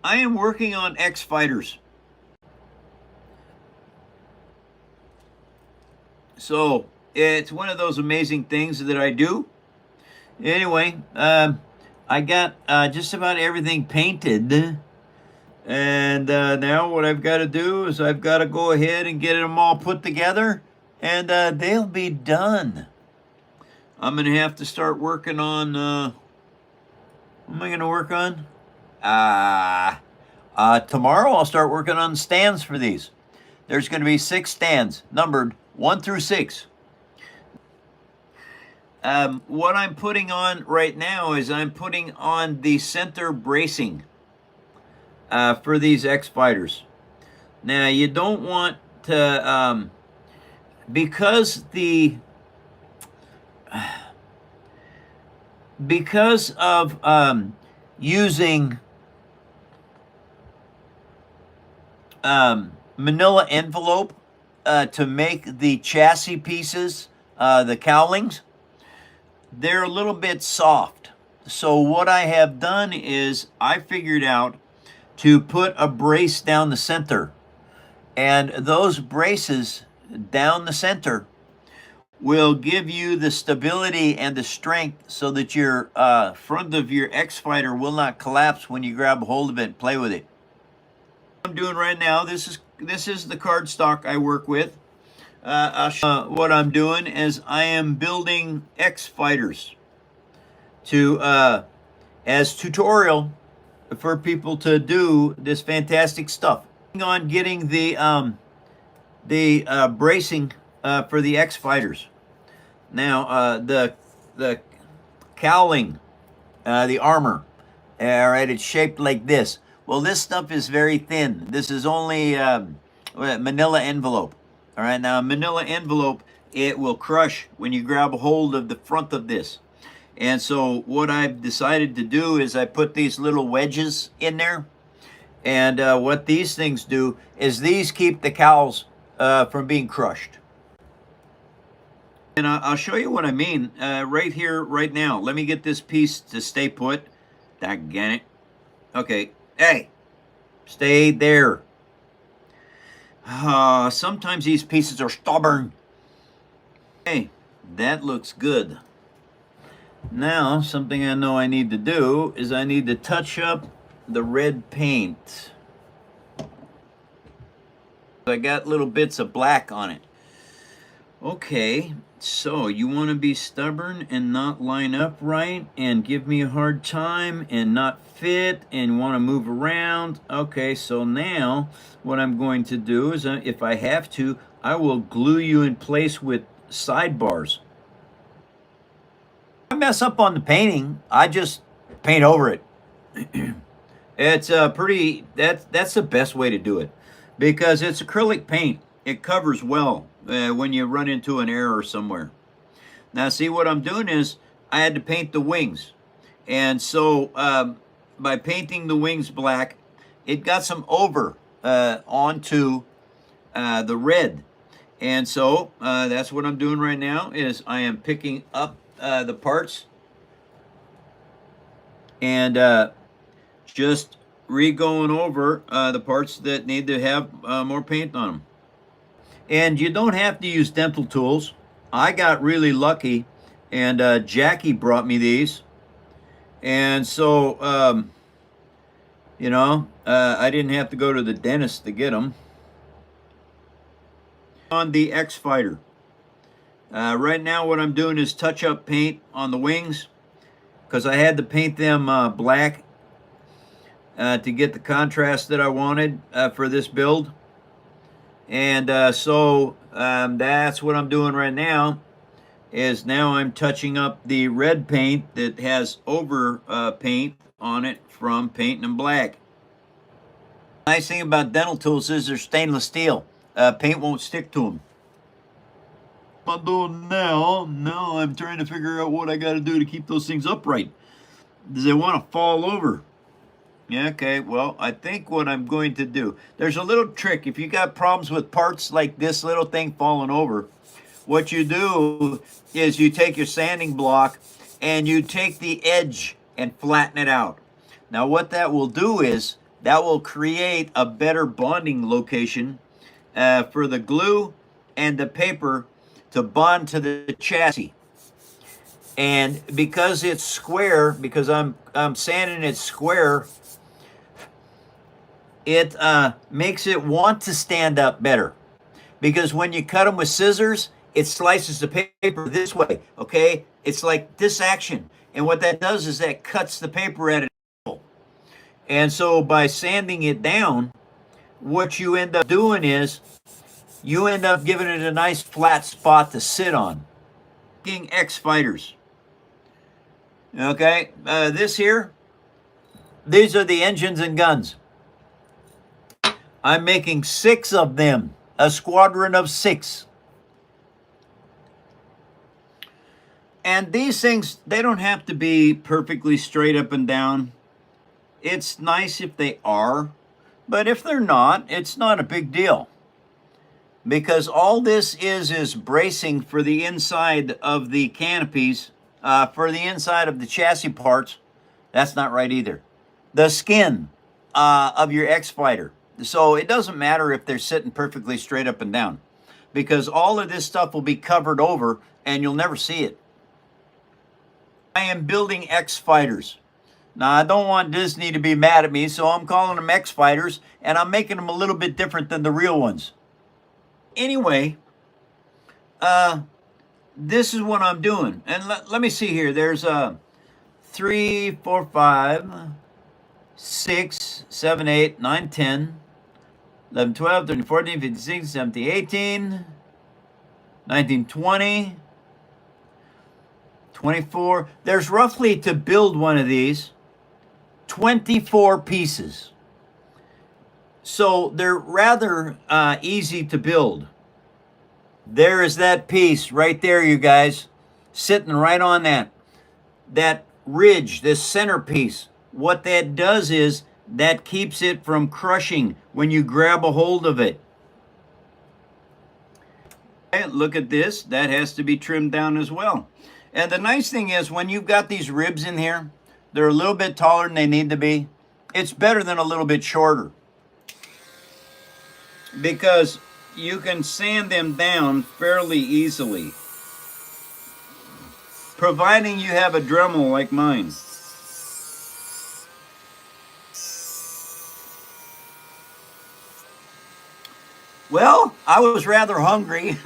I am working on X fighters. So it's one of those amazing things that I do. Anyway, I got just about everything painted. And now what I've got to do is I've got to go ahead and get them all put together, and they'll be done. I'm going to have to start working on, what am I going to work on? Tomorrow I'll start working on stands for these. There's going to be 6 stands, numbered 1 through 6. What I'm putting on right now is I'm putting on the center bracing for these X fighters. Now you don't want to, because of using manila envelope to make the chassis pieces, the cowlings, they're a little bit soft. So what I have done is I figured out to put a brace down the center, and those braces down the center will give you the stability and the strength so that your front of your X Fighter will not collapse when you grab a hold of it and play with it. What I'm doing right now, this is the cardstock I work with. What I'm doing is I am building X Fighters to as tutorial for people to do this fantastic stuff. On getting the bracing for the X Fighters. Now the cowling, the armor, all right, it's shaped like this. Well, this stuff is very thin. This is only manila envelope. All right, now manila envelope, it will crush when you grab a hold of the front of this. And so what I've decided to do is I put these little wedges in there. And what these things do is these keep the cowls from being crushed. And I'll show you what I mean right here, right now. Let me get this piece to stay put. Daggone it. Okay, hey, stay there. Sometimes these pieces are stubborn. Hey, that looks good. Now, something I know I need to do is I need to touch up the red paint. I got little bits of black on it. Okay, so you want to be stubborn and not line up right and give me a hard time and not fit and want to move around. Okay, so now what I'm going to do is if I have to, I will glue you in place with sidebars. If I mess up on the painting, I just paint over it. It's that's the best way to do it, because it's acrylic paint. It covers well when you run into an error somewhere. Now see, what I'm doing is I had to paint the wings, and so by painting the wings black, it got some over onto the red. And so that's what I'm doing right now, is I am picking up the parts and just re-going over the parts that need to have more paint on them. And you don't have to use dental tools. I got really lucky, and Jackie brought me these. And so, you know, I didn't have to go to the dentist to get them. On the X Fighter. Right now what I'm doing is touch-up paint on the wings, because I had to paint them black to get the contrast that I wanted for this build. And so that's what I'm doing right now, is now I'm touching up the red paint that has over paint on it from painting them black. The nice thing about dental tools is they're stainless steel. Paint won't stick to them. What I'm doing now I'm trying to figure out what I got to do to keep those things upright. Does they want to fall over? Yeah, okay, well, I think what I'm going to do, there's a little trick. If you got problems with parts like this little thing falling over, what you do is you take your sanding block and you take the edge and flatten it out. Now what that will do is That will create a better bonding location for the glue and the paper to bond to the chassis. And because it's square, because I'm sanding it square, it makes it want to stand up better. Because when you cut them with scissors, it slices the paper this way, okay? It's like this action. And what that does is that cuts the paper at an angle. And so by sanding it down, what you end up doing is you end up giving it a nice flat spot to sit on. King X Fighters. Okay, this here, these are the engines and guns. I'm making 6 of them, a squadron of 6. And these things, they don't have to be perfectly straight up and down. It's nice if they are, but if they're not, it's not a big deal. Because all this is bracing for the inside of the canopies, for the inside of the chassis parts. That's not right either. The skin of your X-Fighter. So it doesn't matter if they're sitting perfectly straight up and down, because all of this stuff will be covered over and you'll never see it. I am building X-Fighters. Now, I don't want Disney to be mad at me, so I'm calling them X-Fighters, and I'm making them a little bit different than the real ones. Anyway, this is what I'm doing. And let me see here. There's 3, 4, 5, 6, 7, 8, 9, 10, 11, 12, 13, 14, 15, 16, 17, 18, 19, 20, 24. There's roughly, to build one of these, 24 pieces. So they're rather easy to build. There is that piece right there, you guys, sitting right on that ridge, this centerpiece. What that does is that keeps it from crushing when you grab a hold of it. Okay, look at this. That has to be trimmed down as well. And the nice thing is, when you've got these ribs in here, they're a little bit taller than they need to be. It's better than a little bit shorter, because you can sand them down fairly easily, providing you have a Dremel like mine. Well, I was rather hungry.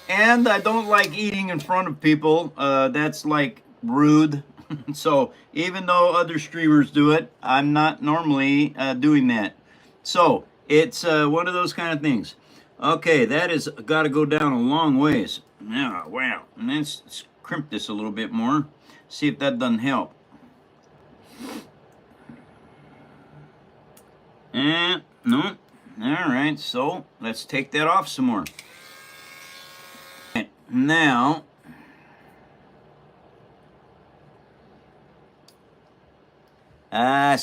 And I don't like eating in front of people. That's like rude. So even though other streamers do it, I'm not normally doing that. So it's one of those kind of things. Okay, that has got to go down a long ways. Yeah, wow. And let's crimp this a little bit more. See if that doesn't help. No. All right, so let's take that off some more. Now, and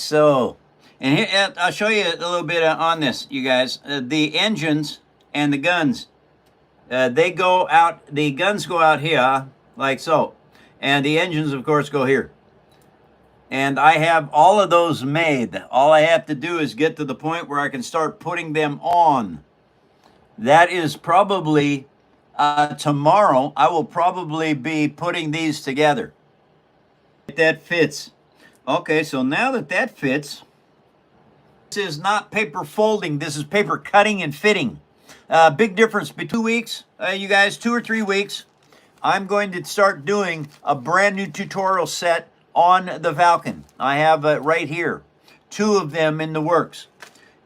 here, I'll show you a little bit on this, you guys. The engines and the guns, they go out, the guns go out here, like so. And the engines, of course, go here. And I have all of those made. All I have to do is get to the point where I can start putting them on. That is probably... tomorrow, I will probably be putting these together. That fits. Okay, so now that fits, this is not paper folding, this is paper cutting and fitting. Big difference between 2 weeks, you guys, 2 or 3 weeks. I'm going to start doing a brand new tutorial set on the Falcon. I have right here, 2 of them in the works.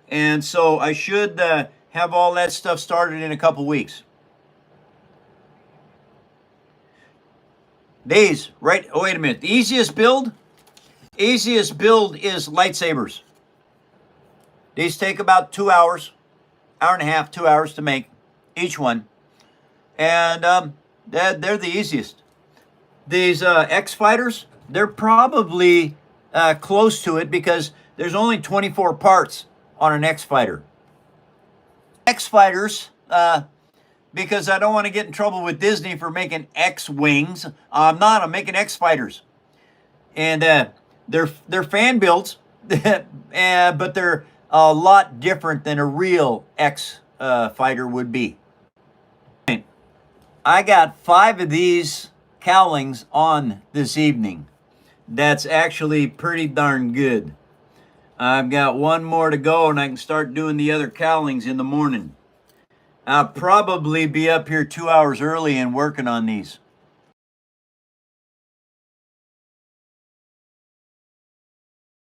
And so I should have all that stuff started in a couple weeks. These, right, oh, wait a minute. The easiest build is lightsabers. These take about 2 hours, hour and a half, 2 hours to make, each one. And they're the easiest. These X-Fighters, they're probably close to it, because there's only 24 parts on an X-Fighter. X-Fighters, because I don't want to get in trouble with Disney for making X-wings. I'm not. I'm making X-fighters, and they're fan builds, but they're a lot different than a real X fighter would be. I got 5 of these cowlings on this evening. That's actually pretty darn good. I've got 1 more to go, and I can start doing the other cowlings in the morning. I'll probably be up here 2 hours early and working on these.